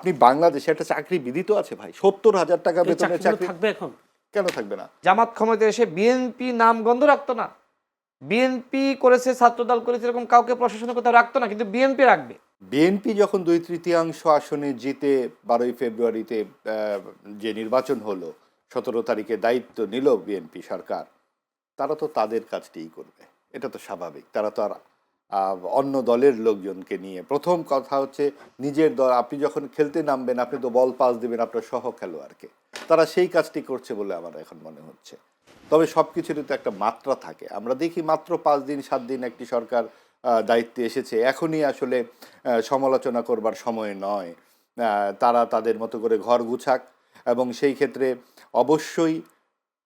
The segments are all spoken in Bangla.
আপনি বাংলাদেশে একটা চাকরি বিধিত আছে ভাই, ৭০,০০০ টাকা বেতনের চাকরি থাকবে এখন, কেন থাকবে না? জামাত ক্ষমতায় এসে বিএনপি নাম গন্ধ রাখতো না, বিএনপি করেছে, ছাত্রদল করেছে, এরকম কাউকে প্রশাসনের কথা রাখতো না, কিন্তু বিএনপি রাখবে। বিএনপি যখন ২/৩ আসনে জিতে ১২ই ফেব্রুয়ারিতে যে নির্বাচন হলো, ১৭ তারিখে দায়িত্ব নিল বিএনপি সরকার, তারা তো তাদের কাজটিই করবে, এটা তো স্বাভাবিক। তারা তো আর অন্য দলের লোকজনকে নিয়ে, প্রথম কথা হচ্ছে নিজের দল, আপনি যখন খেলতে নামবেন আপনি তো বল পাস দিবেন আপনার সহ খেলোয়াড়কে, তারা সেই কাজটি করছে বলে আমার এখন মনে হচ্ছে। তবে সব কিছুরই তো একটা মাত্রা থাকে। আমরা দেখি মাত্র ৫ দিন ৭ দিন একটি সরকার দায়িত্বে এসেছে, এখনই আসলে সমালোচনা করবার সময় নয়। তারা তাদের মতো করে ঘর গুছাক, এবং সেই ক্ষেত্রে অবশ্যই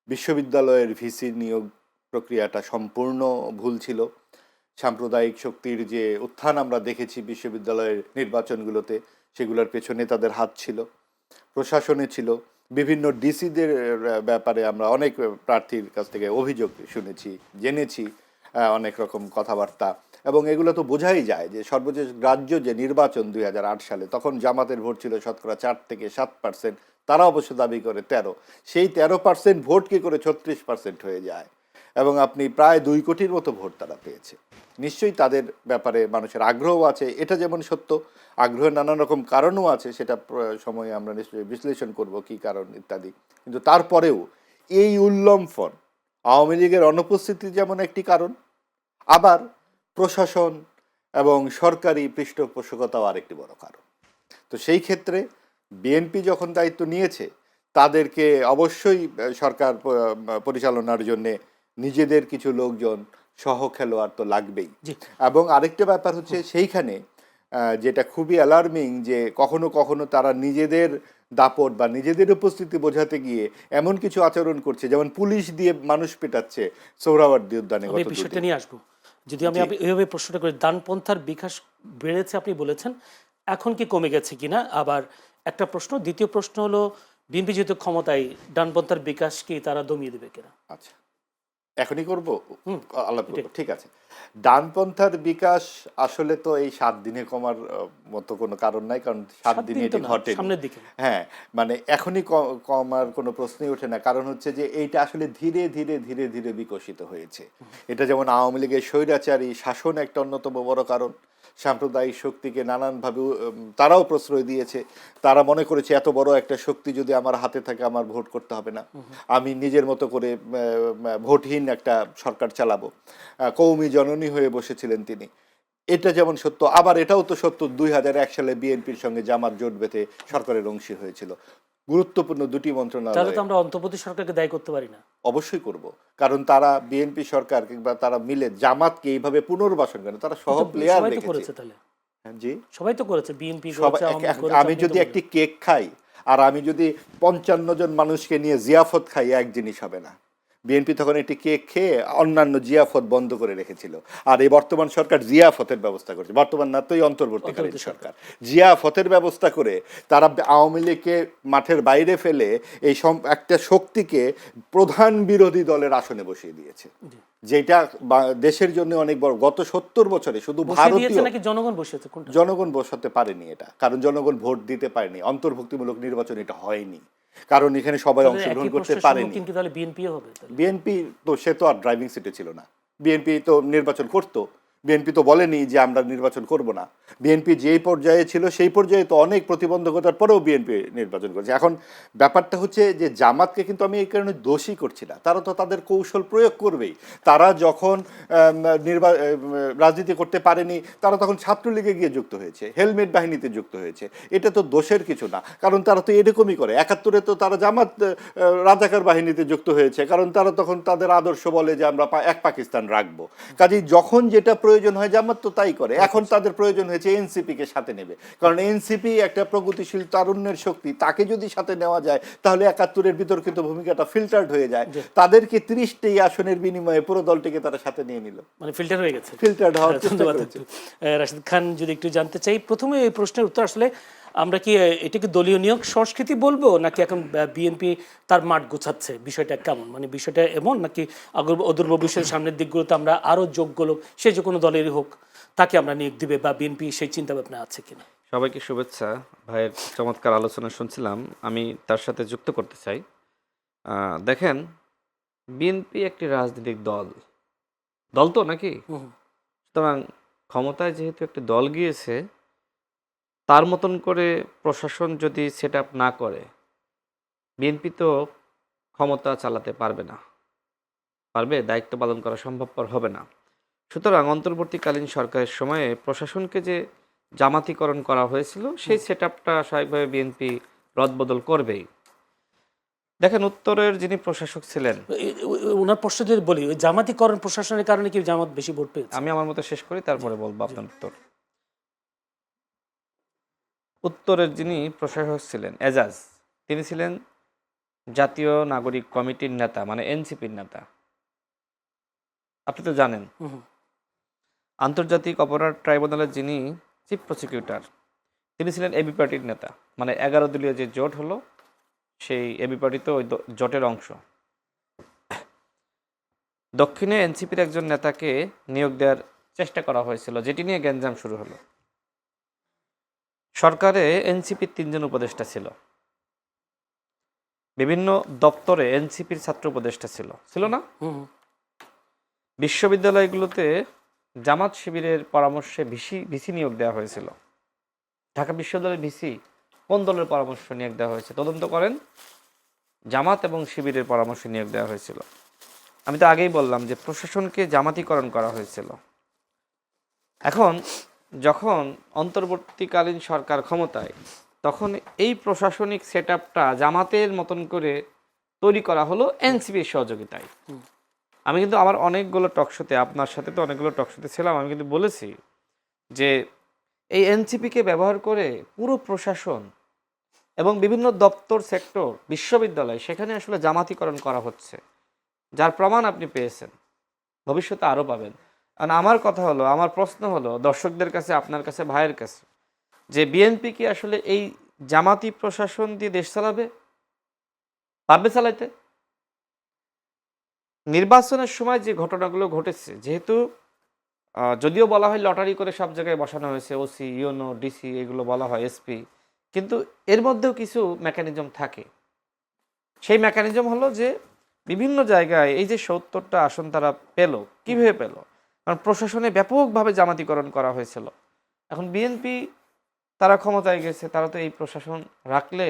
বিশ্ববিদ্যালয়ের ভিসি নিয়োগ প্রক্রিয়াটা সম্পূর্ণ ভুল ছিল। সাম্প্রদায়িক শক্তির যে উত্থান আমরা দেখেছি বিশ্ববিদ্যালয়ের নির্বাচনগুলোতে, সেগুলোর পেছনে তাদের হাত ছিল, প্রশাসনে ছিল। বিভিন্ন ডিসিদের ব্যাপারে আমরা অনেক প্রার্থীর কাছ থেকে অভিযোগ শুনেছি, জেনেছি, অনেক রকম কথাবার্তা, এবং এগুলো তো বোঝাই যায় যে সর্বশেষ গ্রাহ্য যে নির্বাচন ২০০৮ সালে, তখন জামাতের ভোট ছিল শতকরা ৪ থেকে ৭%, তারা অবশ্য দাবি করে ১৩, সেই ১৩% ভোট কি করে ৩৬% হয়ে যায়, এবং আপনি প্রায় ২ কোটির মতো ভোট তারা পেয়েছে। নিশ্চয়ই তাদের ব্যাপারে মানুষের আগ্রহ আছে, এটা যেমন সত্য, আগ্রহের নানান রকম কারণও আছে, সেটা সময়ে আমরা নিশ্চয়ই বিশ্লেষণ করব কী কারণ ইত্যাদি। কিন্তু তারপরেও এই উল্লম্ফন, আওয়ামী লীগের অনুপস্থিতি যেমন একটি কারণ, আবার প্রশাসন এবং সরকারি পৃষ্ঠপোষকতাও আরেকটি বড় কারণ। তো সেই ক্ষেত্রে বিএনপি যখন দায়িত্ব নিয়েছে, তাদেরকে অবশ্যই সরকার পরিচালনার জন্যে নিজেদের কিছু লোকজন সহ খেলোয়াড় তো লাগবেই। এবং আরেকটা ব্যাপার হচ্ছে সেইখানে যেটা খুবই অ্যালার্মিং, যে কখনো কখনো তারা নিজেদের দাপট বা নিজেদের উপস্থিতি বোঝাতে গিয়ে এমন কিছু আচরণ করছে, যেমন পুলিশ দিয়ে মানুষ পেটাচ্ছে সোহরাওয়ার্দী উদ্যানে। বিষয়টা নিয়ে আসবো, যদি আমি এইভাবে প্রশ্নটা করি, ডানপন্থার বিকাশ বেড়েছে আপনি বলেছেন, এখন কি কমে গেছে কিনা? আবার একটা প্রশ্ন, দ্বিতীয় প্রশ্ন হলো, বিএনপি যেহেতু ক্ষমতায়, ডানপন্থার বিকাশ কি তারা দমিয়ে দেবে কিনা? আচ্ছা, এখনই করবো, আলাপ করবো, ঠিক আছে। ডানপন্থার বিকাশ আসলে তো এই ৭ দিনে কমার মতো কোনো কারণ নাই, কারণ ৭ দিনে এটি ঘটে সামনের দিকে। হ্যাঁ, মানে এখনই কমার কোনো প্রশ্নই ওঠে না। কারণ হচ্ছে যে এইটা আসলে ধীরে ধীরে ধীরে ধীরে বিকশিত হয়েছে। এটা যেমন আওয়ামী লীগের স্বৈরাচারী শাসন একটা অন্যতম বড় কারণ, সাম্প্রদায়িক শক্তিকে নানানভাবে তারাও প্রশ্রয় দিয়েছে। তারা মনে করেছে এত বড় একটা শক্তি যদি আমার হাতে থাকে, আমার ভোট করতে হবে না, আমি নিজের মতো করে ভোটহীন একটা সরকার চালাবো। কৌমি জননী হয়ে বসেছিলেন তিনি। এটা যেমন সত্য, আবার এটাও তো সত্য ২০০১ সালে বিএনপির সঙ্গে জামাত জোট বেঁধে সরকারের অংশী হয়েছিল। গুরুত্বপূর্ণ দুটি মন্ত্রণালয়। তাহলে তো আমরা অন্তর্বর্তী সরকারকে দায়ী করতে পারি না। অবশ্যই করব, কারণ তারা বিএনপি সরকার কিংবা তারা মিলে জামাতকে এইভাবে পুনর্বাসন করে, তারা সহ প্লেয়ার রেখেছে। তাহলে জি, সবাই তো করেছে, বিএনপি। আমি যদি একটি কেক খাই আর আমি যদি ৫৫ জন মানুষকে নিয়ে জিয়াফত খাই, এক জিনিস হবে না। বিএনপি তখন একটি কেক খেয়ে অন্যান্য জিয়াফত বন্ধ করে রেখেছিল, আর এই বর্তমান সরকার জিয়াফতের ব্যবস্থা করছে। বর্তমান না তো, এই অন্তর্বর্তীকালীন সরকার জিয়াফতের ব্যবস্থা করে তারা আওয়ামী লীগকে মাঠের বাইরে ফেলে এই একটা শক্তিকে প্রধান বিরোধী দলের আসনে বসিয়ে দিয়েছে, যেটা দেশের জন্য অনেক বড়। গত ৭০ বছরে শুধু ভারতীয় নাকি জনগণ বসেছে? জনগণ বসাতে পারেনি এটা, কারণ জনগণ ভোট দিতে পারেনি, অন্তর্ভুক্তিমূলক নির্বাচন এটা হয়নি, কারণ এখানে সবাই অংশগ্রহণ করতে পারেনি। বিএনপি তো, সে তো আর ড্রাইভিং সিটে ছিল না, বিএনপি তো নির্বাচন করতো, বিএনপি তো বলেনি যে আমরা নির্বাচন করব না। বিএনপি যেই পর্যায়ে ছিল সেই পর্যায়ে তো অনেক প্রতিবন্ধকতার পরেও বিএনপি নির্বাচন করেছে। এখন ব্যাপারটা হচ্ছে যে জামাতকে কিন্তু আমি এই কারণে দোষী করছি না, তারা তো তাদের কৌশল প্রয়োগ করবেই। তারা যখন রাজনীতি করতে পারেনি, তারা তখন ছাত্রলীগে গিয়ে যুক্ত হয়েছে, হেলমেট বাহিনীতে যুক্ত হয়েছে, এটা তো দোষের কিছু না, কারণ তারা তো এরকমই করে। ৭১-এ তো তারা জামাত রাজাকার বাহিনীতে যুক্ত হয়েছে, কারণ তারা তখন তাদের আদর্শ বলে যে আমরা এক পাকিস্তান রাখবো। কাজেই যখন যেটা প্রয়োজন হয় জামাত তো তাই করে। এখন তাদের প্রয়োজন হয়েছে এনসিপি কে সাথে নেবে, কারণ এনসিপি একটা প্রগতিশীল তারুণ্যের শক্তি, তাকে যদি সাথে নেওয়া যায় তাহলে ৭১-এর বিতর্কিত ভূমিকাটা ফিল্টার্ড হয়ে যায়। তাদেরকে ৩০টি আসনের বিনিময়ে পুরো দলটিকে তারা সাথে নিয়ে নিল, মানে ফিল্টার হয়ে গেছে, ফিল্টার্ড হওয়ার চেষ্টা করেছে। রাশিদ খান, যদি একটু জানতে চাই, প্রথমে এই প্রশ্নের উত্তর, আসলে আমরা কি এটাকে দলীয় নিয়োগ সংস্কৃতি বলবো, নাকি এখন বিএনপি তার মাঠ গোছাচ্ছে, বিষয়টা কেমন? মানে বিষয়টা এমন, নাকি অদূর ভবিষ্যতের সামনের দিকগুলোতে আমরা আরো যোগ্য লোক, সে যে কোনো দলেরই হোক, তাকে আমরা নিয়োগ দিবে, বা বিএনপি সেই চিন্তা ভাবনা আছে কিনা? সবাইকে শুভেচ্ছা। ভাইয়ের চমৎকার আলোচনা শুনছিলাম, আমি তার সাথে যুক্ত করতে চাই। দেখেন, বিএনপি একটি রাজনৈতিক দল, দল তো নাকি? হুম, সুতরাং ক্ষমতায় যেহেতু একটি দল গিয়েছে, তার মতন করে প্রশাসন যদি সেট আপ না করে, বিএনপি তো ক্ষমতা চালাতে পারবে না, পারবে দায়িত্ব পালন করা সম্ভবপর হবে না। সুতরাং অন্তর্বর্তীকালীন সরকারের সময়ে প্রশাসনকে যে জামাতিকরণ করা হয়েছিল, সেই সেট আপটা স্বাভাবিকভাবে বিএনপি রদবদল করবেই। দেখেন, উত্তরের যিনি প্রশাসক ছিলেন, ওনার প্রশ্ন যদি বলি, ওই জামাতিকরণ প্রশাসনের কারণে কি জামাত বেশি ভোট পেয়েছে? আমি আমার মতো শেষ করি, তারপরে বলবো আপনার উত্তর। উত্তরের যিনি প্রশাসক ছিলেন এজাজ, তিনি ছিলেন জাতীয় নাগরিক কমিটির নেতা, মানে এনসিপির নেতা। আপনি তো জানেন। হুম, আন্তর্জাতিক অপরাধ ট্রাইব্যুনালের যিনি চিফ প্রসিকিউটর, তিনি ছিলেন এবি পার্টির নেতা, মানে 11 দলীয় যে জোট হলো, সেই এবি পার্টি তো ওই জোটের অংশ। দক্ষিণে এনসিপির একজন নেতাকে নিয়োগ দেওয়ার চেষ্টা করা হয়েছিল, যেটি নিয়ে গ্যাঞ্জাম শুরু হলো। সরকারে এনসিপির 3 জন উপদেষ্টা ছিল, বিভিন্ন দপ্তরে এনসিপির ছাত্র উপদেষ্টা ছিল, ছিল না? হুম, বিশ্ববিদ্যালয়গুলোতে জামাত শিবিরের পরামর্শে ভিসি নিয়োগ দেওয়া হয়েছিল। ঢাকা বিশ্ববিদ্যালয়ের ভিসি কোন দলের পরামর্শ নিয়োগ দেওয়া হয়েছে তদন্ত করেন, জামাত এবং শিবিরের পরামর্শ নিয়োগ দেওয়া হয়েছিল। আমি তো আগেই বললাম যে প্রশাসনকে জামাতিকরণ করা হয়েছিল। এখন যখন অন্তর্বর্তীকালীন সরকার ক্ষমতায়, তখন এই প্রশাসনিক সেট আপটা জামাতের মতন করে তৈরি করা হলো এনসিপির সহযোগিতায়। আমি কিন্তু আমার অনেকগুলো টকশোতে, আপনার সাথে তো অনেকগুলো টকশোতে ছিলাম, আমি কিন্তু বলেছি যে এই এনসিপিকে ব্যবহার করে পুরো প্রশাসন এবং বিভিন্ন দপ্তর, সেক্টর, বিশ্ববিদ্যালয়, সেখানে আসলে জামাতিকরণ করা হচ্ছে, যার প্রমাণ আপনি পেয়েছেন, ভবিষ্যতে আরও পাবেন। কারণ আমার কথা হলো, আমার প্রশ্ন হলো দর্শকদের কাছে, আপনার কাছে, ভাইয়ের কাছে, যে বিএনপি কি আসলে এই জামাতি প্রশাসন দিয়ে দেশ চালাবে? পারবে চালাইতে? নির্বাচনের সময় যে ঘটনাগুলো ঘটেছে, যেহেতু যদিও বলা হয় লটারি করে সব জায়গায় বসানো হয়েছে, ওসি, ইউনো, ডিসি, এগুলো বলা হয়, এসপি, কিন্তু এর মধ্যেও কিছু মেকানিজম থাকে। সেই মেকানিজম হলো যে বিভিন্ন জায়গায় এই যে 70টা আসন তারা পেল, কিভাবে পেল? কারণ প্রশাসনে ব্যাপকভাবে জামাতিকরণ করা হয়েছিল। এখন বিএনপি, তারা ক্ষমতায় গেছে, তারা তো এই প্রশাসন রাখলে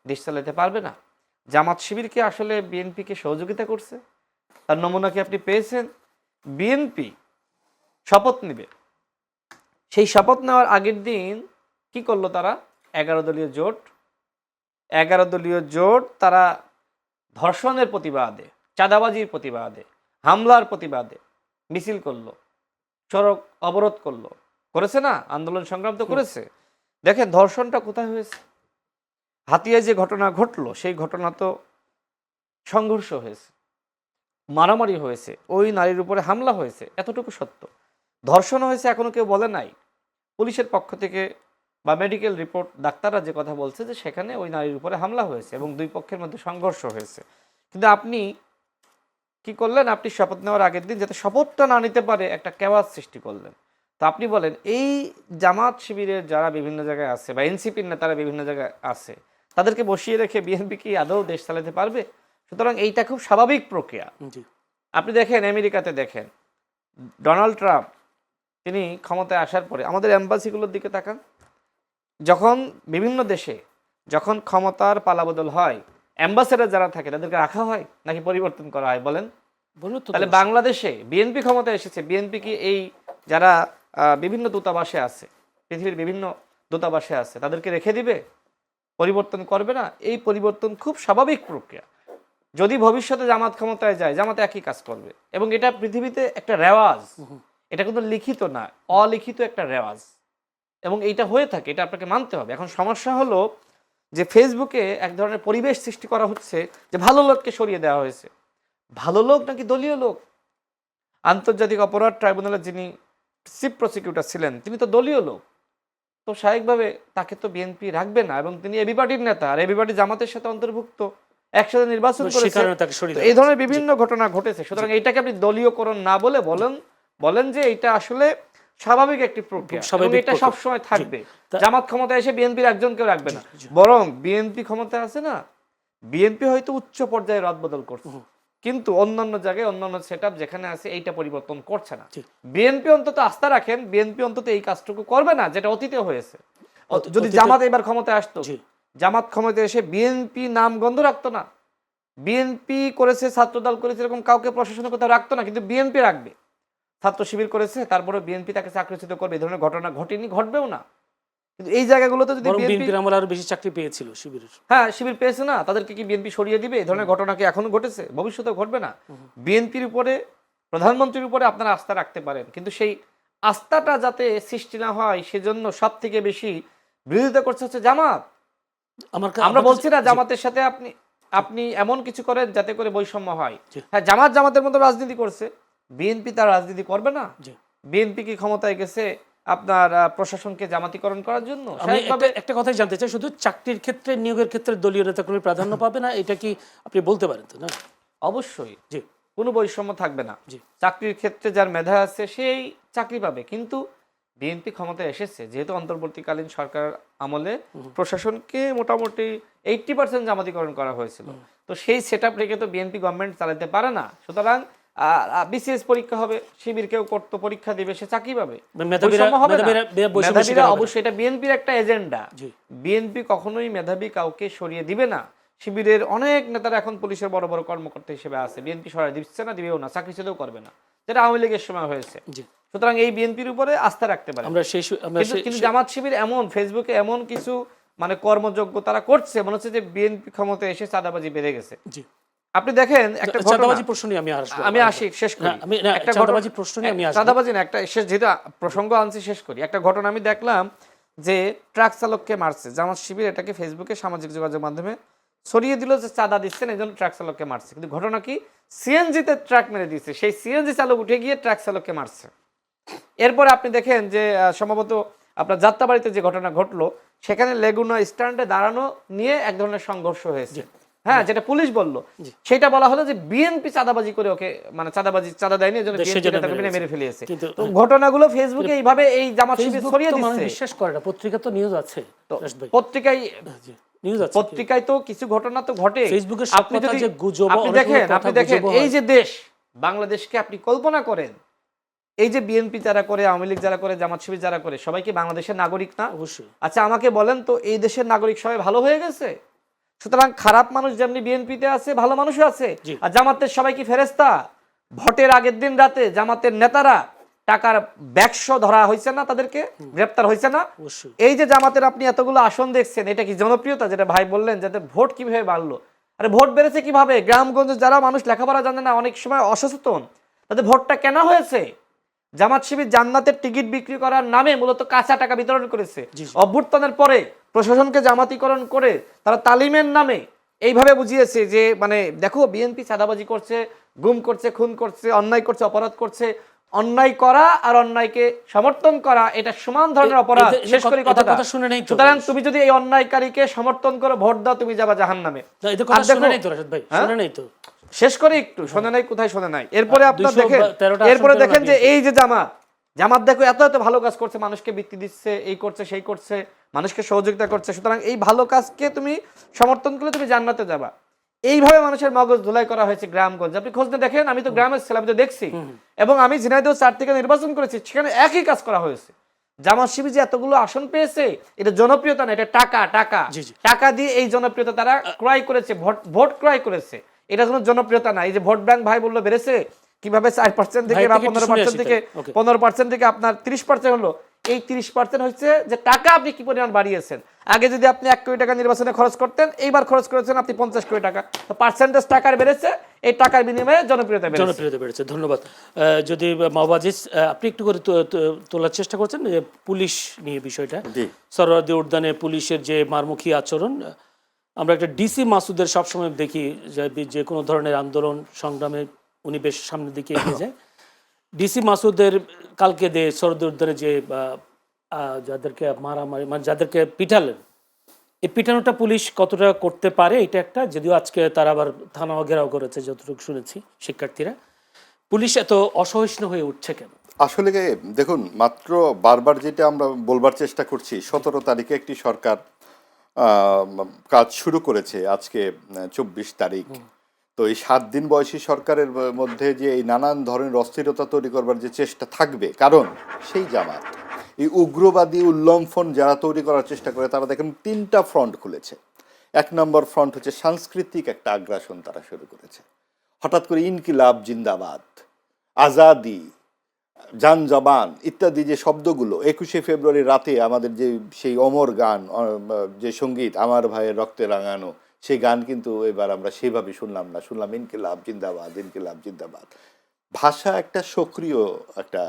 দেশ চালাতে পারবে না। জামাত শিবিরকে আসলে বিএনপিকে সহযোগিতা করছে, তার নমুনা কি আপনি পেয়েছেন? বিএনপি শপথ নেবে, সেই শপথ নেওয়ার আগের দিন কি করলো তারা? 11 দলীয় জোট, 11 দলীয় জোট তারা ধর্ষণের প্রতিবাদে, চাঁদাবাজির প্রতিবাদে, হামলার প্রতিবাদে মিছিল করলো, সড়ক অবরোধ করলো, করেছে না? আন্দোলন সংগ্রাম তো করেছে। দেখেন ধর্ষণটা কোথায় হয়েছে? হাতিয়ায় যে ঘটনা ঘটলো, সেই ঘটনা তো সংঘর্ষ হয়েছে, মারামারি হয়েছে, ওই নারীর উপরে হামলা হয়েছে, এতটুকু সত্য। ধর্ষণ হয়েছে এখনো কেউ বলে নাই। পুলিশের পক্ষ থেকে বা মেডিকেল রিপোর্ট, ডাক্তাররা যে কথা বলছে যে সেখানে ওই নারীর উপরে হামলা হয়েছে এবং দুই পক্ষের মধ্যে সংঘর্ষ হয়েছে। কিন্তু আপনি কি করলেন? আপনি শপথ নেওয়ার আগের দিন যাতে শপথটা না নিতে পারে একটা কেওয়াজ সৃষ্টি করলেন। তো আপনি বলেন, এই জামাত শিবিরের যারা বিভিন্ন জায়গায় আছে বা এনসিপির নেতারা বিভিন্ন জায়গায় আছে, তাদেরকে বসিয়ে রেখে বিএনপি কি আদৌ দেশ চালাতে পারবে? সুতরাং এইটা খুব স্বাভাবিক প্রক্রিয়া। জি, আপনি দেখেন আমেরিকাতে, দেখেন ডোনাল্ড ট্রাম্প, তিনি ক্ষমতায় আসার পরে আমাদের এম্বাসিগুলোর দিকে তাকান, যখন বিভিন্ন দেশে যখন ক্ষমতার পালাবদল হয়, অ্যাম্বাসেডার যারা থাকে তাদেরকে রাখা হয় নাকি পরিবর্তন করা হয়? বলেন। বলুন তো। তাহলে বাংলাদেশে বিএনপি ক্ষমতায় এসেছে, বিএনপি কি এই যারা বিভিন্ন দূতাবাসে আছে, পৃথিবীর বিভিন্ন দূতাবাসে আছে, তাদেরকে রেখে দিবে? পরিবর্তন করবে না? এই পরিবর্তন খুব স্বাভাবিক প্রক্রিয়া। যদি ভবিষ্যতে জামাত ক্ষমতায় যায়, জামাত একই কাজ করবে, এবং এটা পৃথিবীতে একটা রেওয়াজ, এটা কিন্তু লিখিত না, অলিখিত একটা রেওয়াজ, এবং এইটা হয়ে থাকে, এটা আপনাকে মানতে হবে। এখন সমস্যা হলো যে ফেসবুকে এক ধরনের পরিবেশ সৃষ্টি করা হচ্ছে যে ভালো লোককে সরিয়ে দেওয়া হয়েছে। ভালো লোক নাকি দলীয় লোক? আন্তর্জাতিক অপরাধ ট্রাইব্যুনালের যিনি চিফ প্রসিকিউটর ছিলেন, তিনি তো দলীয় লোক। তো স্বাভাবিকভাবে তাকে তো বিএনপি রাখবে না, এবং তিনি এবি পার্টির নেতা, আর এবি পার্টি জামাতের সাথে অন্তর্ভুক্ত, একসাথে নির্বাচন সে করেছে। কারণে তাকে সরিয়ে তো দেওয়া এই ধরনের হয়েছে। বিভিন্ন ঘটনা ঘটেছে। সুতরাং এইটাকে আপনি দলীয়করণ না বলে বলেন যে এটা আসলে স্বাভাবিক একটি প্রক্রিয়া, স্বাভাবিক এবং এটা প্রক্রিয়া। সবসময় থাকবে। তা- জামাত ক্ষমতায় এসে বিএনপির একজনকেও রাখবে না, বরং বিএনপি ক্ষমতায় আছে না, বিএনপি হয়তো উচ্চ পর্যায়ে রদবদল করছে, কিন্তু অন্যান্য জায়গায় অন্যান্য সেটআপ যেখানে আছে এইটা পরিবর্তন করছে না। জি। বিএনপি অন্তত আস্থা রাখেন, বিএনপি অন্তত এই কাজটুকু করবে না যেটা অতীতে হয়েছে। যদি অতীতে- জামাত এবার ক্ষমতায় আসতো, জি। জামাত ক্ষমতায় এসে বিএনপি নাম গন্ধ রাখতো না, বিএনপি করেছে, ছাত্রদল করেছে, এরকম কাউকে প্রশাসনের কোথাও রাখতো না, কিন্তু বিএনপি রাখবে। ছাত্র শিবির করেছে, তারপরে বিএনপি তাকে চাকরিচ্যুত করবে, এই ধরনের ঘটনা ঘটেনি, ঘটবেও না। কিন্তু এই জায়গাগুলোতে যদি বরং বিএনপি, বিএনপির আমলে আরো বেশি চাকরি পেয়েছিল শিবিরের। হ্যাঁ শিবির পেয়েছে না, তাদেরকে কি বিএনপি সরিয়ে দিবে? এই ধরনের ঘটনা কি এখনো ঘটেছে? ভবিষ্যতেও ঘটবে না। বিএনপির উপরে, প্রধানমন্ত্রীর উপরে আপনারা আস্থা রাখতে পারেন, কিন্তু সেই আস্থাটা যাতে সৃষ্টি না হয় সেজন্য সব থেকে বেশি বিরোধিতা করছে হচ্ছে জামাত। আমরা বলছি না জামাতের সাথে আপনি এমন কিছু করেন যাতে করে বৈষম্য হয়। জি। হ্যাঁ, জামাতের মতো রাজনীতি করছে, বিএনপি তার রাজনীতি করবে না। জি। বিএনপি কি ক্ষমতায় গেছে আপনার প্রশাসনকে জামাতিকরণ করার জন্য? আমি স্বাভাবিকভাবে একটা কথাই জানতে চাই, শুধু চাকরির ক্ষেত্রে, নিয়োগের ক্ষেত্রে দলীয় নেতাকর্মী প্রাধান্য পাবে না, এটা কি আপনি বলতে পারেন তো? না, অবশ্যই জি কোনো বৈষম্য থাকবে না। জি। চাকরির ক্ষেত্রে যার মেধা আছে সেই চাকরি পাবে, কিন্তু বিএনপি ক্ষমতায় এসেছে যেহেতু অন্তর্বর্তীকালীন সরকার আমলে প্রশাসনকে মোটামুটি 80% জামাতিকরণ করা হয়েছিল, তো সেই সেটআপ রেখে তো বিএনপি গভর্নমেন্ট চালাতে পারে না। সুতরাং বিসিএস পরীক্ষা হবে, শিবির কেউ করতো, পরীক্ষা দিবে, সে চাকরি পাবে। বৈষম্য হবে না। মেধাবীরা অবশ্যই, এটা বিএনপির একটা এজেন্ডা। জি। বিএনপি কখনোই মেধাবী কাউকে সরিয়ে দিবে না। শিবিরের অনেক নেতারা এখন পুলিশের বড় বড় কর্মকর্তা হিসেবে আছে, বিএনপি সরিয়ে দিচ্ছে না, দিবেও না, চাকরিচ্যুতও করবে না, যেটা আওয়ামী লীগের সময় হয়েছে। জি। সুতরাং এই বিএনপির উপরে আস্থা রাখতে পারে। আমরা কিন্তু জামাত শিবির এমন ফেসবুকে এমন কিছু মানে কর্মযোগ্য তারা করছে, মনে হচ্ছে যে বিএনপি ক্ষমতায় এসে চাঁদাবাজি বেড়ে গেছে। জি। আপনি দেখেন একটা ঘটনা, চাঁদাবাজি প্রশ্ন নিয়ে আমি আসি, শেষ করি। একটা চাঁদাবাজি প্রশ্ন নিয়ে আমি আসবো। চাঁদাবাজি না, একটা শেষ, যেটা প্রসঙ্গ আনছি শেষ করি। একটা ঘটনা আমি দেখলাম যে ট্রাক চালককে মারছে জামাত শিবির, এটাকে ফেসবুকে সামাজিক যোগাযোগ মাধ্যমে ছড়িয়ে দিল যে চাঁদা দিচ্ছেন এই জন্য ট্রাক চালককে মারছে, কিন্তু ঘটনা কি, সিএনজিতে ট্রাক মেরে দিচ্ছে, সেই সিএনজি চালক উঠে গিয়ে ট্রাক চালককে মারছে। এরপরে আপনি দেখেন যে সম্ভবত আপনার যাত্রাবাড়িতে যে ঘটনা ঘটলো, সেখানে লেগুনা স্ট্যান্ডে দাঁড়ানো নিয়ে এক ধরনের সংঘর্ষ হয়েছে। হ্যাঁ, যেটা পুলিশ বললো, সেটা বলা হলো যে বিএনপি চাঁদাবাজি করে ওকে, মানে চাঁদা দেয়নি, এজন্য বিএনপি নেতাকে মেরে ফেলিয়েছে। তো ঘটনাগুলো ফেসবুকে এইভাবে এই জামাত শিবির ছড়িয়ে দিচ্ছে। বিশ্বাস করে না, পত্রিকা তো নিউজ আছে, পত্রিকায় নিউজ আছে, পত্রিকায় তো কিছু ঘটনা তো ঘটে। ফেসবুকে আপনি দেখেন এই যে দেশ বাংলাদেশকে আপনি কল্পনা করেন, এই যে বিএনপি যারা করে, আওয়ামী লীগ যারা করে, জামাত শিবির যারা করে, সবাই কি বাংলাদেশের নাগরিক না? অবশ্যই। আচ্ছা আমাকে বলেন তো, এই দেশের নাগরিক সবাই ভালো হয়ে গেছে? সুতরাং খারাপ মানুষ যেমনি বিএনপিতে আছে, ভালো মানুষও আছে। আর জামাতের সবাই কি ফেরেস্তা? ভোটের আগের দিন রাতে জামাতের নেতারা টাকার ব্যাগশ ধরা হয়েছে না, তাদেরকে গ্রেপ্তার হয়েছে না? এই যে জামাতের আপনি এতগুলো আসন দেখছেন, এটা কি জনপ্রিয়তা? যেটা ভাই বললেন, যাতে ভোট কিভাবে বাড়লো, আরে ভোট বেড়েছে কিভাবে? গ্রামগঞ্জে যারা মানুষ লেখাপড়া জানে না, অনেক সময় অসচেতন, তাদের ভোটটা কেনা হয়েছে। জামাত শিবির জান্নাতের টিকিট বিক্রি করার নামে মূলত কাঁচা টাকা বিতরণ করেছে। অভ্যুত্থানের পরে প্রশাসনকে জামাতিকরণ করে তারা তালিমের নামে এইভাবে বুঝিয়েছে যে মানে দেখো বিএনপি চাঁদাবাজি করছে, গুম করছে, খুন করছে, অন্যায় করছে, অপরাধ করছে। অন্যায় করা আর অন্যায়কে সমর্থন করা এটা সমান ধরনের অপরাধ। শেষ করি কথাটা। সুতরাং তুমি যদি এই অন্যায়কারীকে সমর্থন করো, ভোট দাও, তুমি যাবা জাহান্নামে। শেষ করে একটু শোনে নাই, কোথায় শোনে নাই? এরপরে আপনার দেখেন, এরপরে দেখেন যে এই যে জামাত দেখো এত এত ভালো কাজ করছে, মানুষকে বৃত্তি দিচ্ছে, এই করছে, সেই করছে, মানুষকে সহযোগিতা করছে। সুতরাং এই ভালো কাজকে তুমি সমর্থন করলে তুমি জান্নাতে যাবা। এইভাবে মানুষের মগজ ধুলাই করা হয়েছে গ্রামগঞ্জ। আপনি খোঁজ নিয়ে দেখেন, আমি তো গ্রামের ছিলাম, আমি তো দেখছি, এবং আমি ঝিনাইদহ 4 থেকে নির্বাচন করেছি, সেখানে একই কাজ করা হয়েছে। জামাত শিবির যে এতগুলো আসন পেয়েছে, এটা জনপ্রিয়তা না, এটা টাকা দিয়ে এই জনপ্রিয়তা তারা ক্রয় করেছে, ভোট ক্রয় করেছে। এটা কোনো জনপ্রিয়তা না। এই যে ভোট ব্যাংক ভাই বললো বেড়েছে কিভাবে 4% থেকে বা 15% থেকে 15% থেকে আপনার 30% হলো, এই 30% হচ্ছে যে টাকা আপনি কি পরিমাণ বাড়িয়েছেন। আগে যদি আপনি 1 কোটি টাকা নির্বাচনে খরচ করতেন, এইবার খরচ করেছেন আপনি 50 কোটি টাকা, তো পার্সেন্টেজ টাকার বেড়েছে, এই টাকার বিনিময়ে জনপ্রিয়তা বেড়েছে। ধন্যবাদ। যদি মাহবাজিজ আপনি একটু করে তোলার চেষ্টা করছেন যে পুলিশ নিয়ে বিষয়টা, সরওয়ার্দী উদ্যানে পুলিশের যে মারমুখী আচরণ, আমরা একটা ডিসি মাসুদের সবসময় দেখি যে কোনো ধরনের আন্দোলন সংগ্রামে উনি বেশ সামনের দিকে এগিয়ে যায়। ডিসি মাসুদের কালকে সরওয়ার্দী উদ্যানে যে যাদেরকে মারামারি, মানে যাদেরকে পিটালেন, এই পিটানোটা পুলিশ কতটা করতে পারে এটা একটা, যদিও আজকে তারা আবার থানা ঘেরাও করেছে যতটুকু শুনেছি শিক্ষার্থীরা। পুলিশ এত অসহিষ্ণু হয়ে উঠছে কেন? আসলে দেখুন, মাত্র বারবার যেটা আমরা বলবার চেষ্টা করছি, 17 তারিখে একটি সরকার কাজ শুরু করেছে, আজকে 24 তারিখ। তো এই 7 দিন বয়সী সরকারের মধ্যে যে এই নানান ধরনের অস্থিরতা তৈরি করবার যে চেষ্টা থাকবে, কারণ সেই জামাত এই উগ্রবাদী উল্লম্ফন যারা তৈরি করার চেষ্টা করে, তারা দেখেন 3টা ফ্রন্ট খুলেছে। 1 নম্বর ফ্রন্ট হচ্ছে সাংস্কৃতিক একটা আগ্রাসন তারা শুরু করেছে। হঠাৎ করে ইনকিলাব জিন্দাবাদ, আজাদি, জান জবান ইত্যাদি যে শব্দগুলো 21শে ফেব্রুয়ারি রাতে আমাদের যে সেই অমর গান, যে সঙ্গীত আমার ভাইয়ের রক্তে রাঙানো, সেই গান কিন্তু এবার আমরা সেভাবে শুনলাম না, শুনলাম ইনকিলাব জিন্দাবাদ, ইনকিলাব জিন্দাবাদ। ভাষা একটা সক্রিয় একটা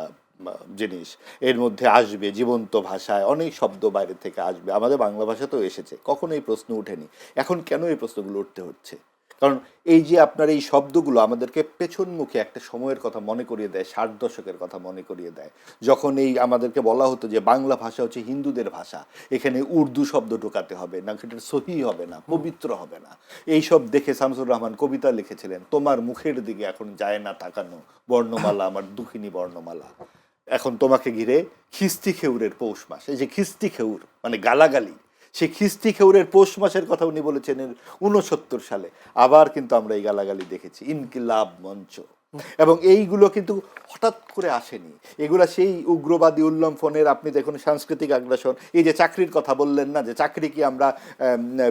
জিনিস, এর মধ্যে আসবে জীবন্ত ভাষায় অনেক শব্দ বাইরে থেকে আসবে, আমাদের বাংলা ভাষাতেও এসেছে, কখনো এই প্রশ্ন ওঠেনি। এখন কেন এই প্রশ্নগুলো উঠতে হচ্ছে? কারণ এই যে আপনার এই শব্দগুলো আমাদেরকে পেছনমুখী একটা সময়ের কথা মনে করিয়ে দেয়, 60 দশকের কথা মনে করিয়ে দেয়, যখন এই আমাদেরকে বলা হতো যে বাংলা ভাষা হচ্ছে হিন্দুদের ভাষা, এখানে উর্দু শব্দ ঢোকাতে হবে না, এটা সহি হবে না, পবিত্র হবে না। এইসব দেখে শামসুর রহমান কবিতা লিখেছিলেন, তোমার মুখের দিকে এখন যায় না তাকানো, বর্ণমালা আমার দুঃখিনী বর্ণমালা, এখন তোমাকে ঘিরে খিস্তি খেউরের পৌষ মাস। এই যে খিস্তি খেউর মানে গালাগালি, সেই খিস্তি খেউরের পৌষ মাসের কথা উনি বলেছেন 69 সালে। আবার কিন্তু আমরা এই গালাগালি দেখেছি, ইনকিলাব মঞ্চ, এবং এইগুলো কিন্তু হঠাৎ করে আসেনি, এগুলা সেই উগ্রবাদী উল্লম্ফনের, আপনি দেখুন সাংস্কৃতিক আগ্রাসন। এই যে চাকরির কথা বললেন না, যে চাকরি কি আমরা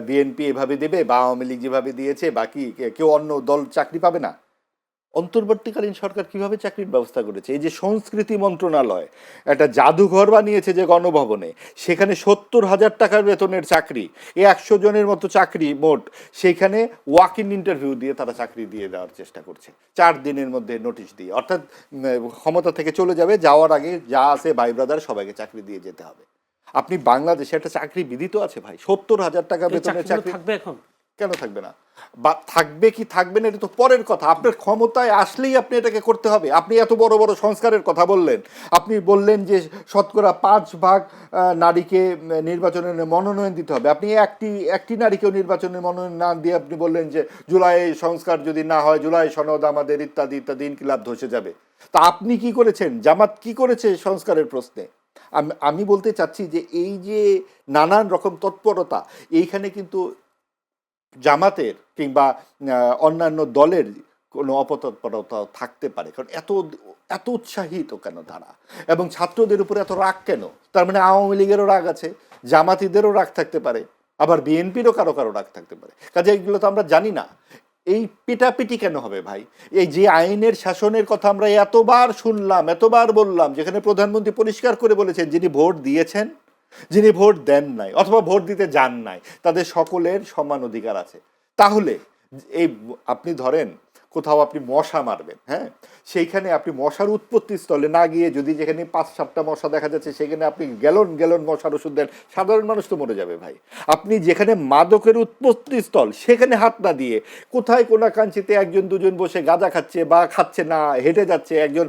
বিএনপি এভাবে দেবে বা আওয়ামী লীগ যেভাবে দিয়েছে, বাকি কেউ অন্য দল চাকরি পাবে না? অন্তর্বর্তীকালীন সরকার কিভাবে চাকরির ব্যবস্থা করেছে? এই যে সংস্কৃতি মন্ত্রণালয় একটা জাদুঘর বানিয়েছে যে গণভবনে, সেখানে 70,000 টাকার বেতনের চাকরি, 100 জনের মতো চাকরি মোট, সেইখানে ওয়াক ইন ইন্টারভিউ দিয়ে তারা চাকরি দিয়ে দেওয়ার চেষ্টা করছে 4 দিনের মধ্যে নোটিশ দিয়ে, অর্থাৎ ক্ষমতা থেকে চলে যাবে, যাওয়ার আগে যা আছে ভাই ব্রাদার সবাইকে চাকরি দিয়ে যেতে হবে। আপনি বাংলাদেশে একটা চাকরি বিধি তো আছে ভাই, 70,000 টাকা বেতনের চাকরি থাকবে এখন? কেন থাকবে না? বা থাকবে কি থাকবে না এটা তো পরের কথা, আপনার ক্ষমতায় আসলেই আপনি এটাকে করতে হবে। আপনি এত বড় বড় সংস্কারের কথা বললেন, আপনি বললেন যে শতকরা 5 ভাগ নারীকে নির্বাচনের মনোনয়ন দিতে হবে, আপনি একটি নারীকেও নির্বাচনের মনোনয়ন না দিয়ে আপনি বললেন যে জুলাই সংস্কার যদি না হয়, জুলাই সনদ আমাদের ইত্যাদি ইত্যাদি, ইনকিলাব ধসে যাবে। তা আপনি কি করেছেন? জামাত কি করেছে সংস্কারের প্রশ্নে? আমি বলতে চাচ্ছি যে এই যে নানান রকম তৎপরতা, এইখানে কিন্তু জামাতের কিংবা অন্যান্য দলের কোনো অপতৎপরতা থাকতে পারে, কারণ এত এত উৎসাহিত কেন তারা, এবং ছাত্রদের উপরে এত রাগ কেন? তার মানে আওয়ামী লীগেরও রাগ আছে, জামাতিদেরও রাগ থাকতে পারে, আবার বিএনপিরও কারো কারো রাগ থাকতে পারে। কাজে এগুলো তো আমরা জানি না। এই পিটাপিটি কেন হবে ভাই? এই যে আইনের শাসনের কথা আমরা এতবার শুনলাম, এতবার বললাম, যেখানে প্রধানমন্ত্রী পরিষ্কার করে বলেছেন যিনি ভোট দিয়েছেন, যিনি ভোট দেন নাই অথবা ভোট দিতে যান নাই, তাদের সকলের সমান অধিকার আছে। তাহলে এই আপনি ধরেন কোথাও আপনি মশা মারবেন, হ্যাঁ, সেইখানে আপনি মশার উৎপত্তি স্থলে না গিয়ে যদি যেখানে 5-7টা মশা দেখা যাচ্ছে সেখানে আপনি গ্যালন গ্যালন মশার ওষুধ দেন, সাধারণ মানুষ তো মরে যাবে ভাই। আপনি যেখানে মাদকের উৎপত্তি স্থল সেখানে হাত না দিয়ে কোথায় কোনাকাঞ্চিতে একজন দুজন বসে গাঁজা খাচ্ছে বা খাচ্ছে না, হেঁটে যাচ্ছে, একজন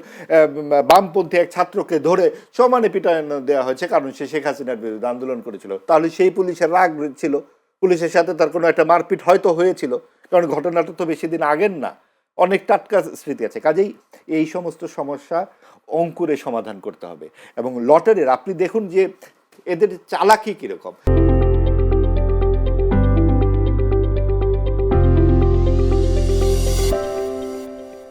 বামপন্থী এক ছাত্রকে ধরে সমানে পিটানো দেওয়া হয়েছে কারণ সে শেখ হাসিনার বিরুদ্ধে আন্দোলন করেছিল। তাহলে সেই পুলিশের রাগ ছিল, পুলিশের সাথে তার কোনো একটা মারপিট হয়তো হয়েছিল, কারণ ঘটনাটা তো বেশি দিন আগের না, অনেক টাটকা স্মৃতি আছে। কাজেই এই সমস্ত সমস্যা অঙ্কুরে সমাধান করতে হবে। এবং লটারির আপনি দেখুন যে এদের চালাকি কীরকম।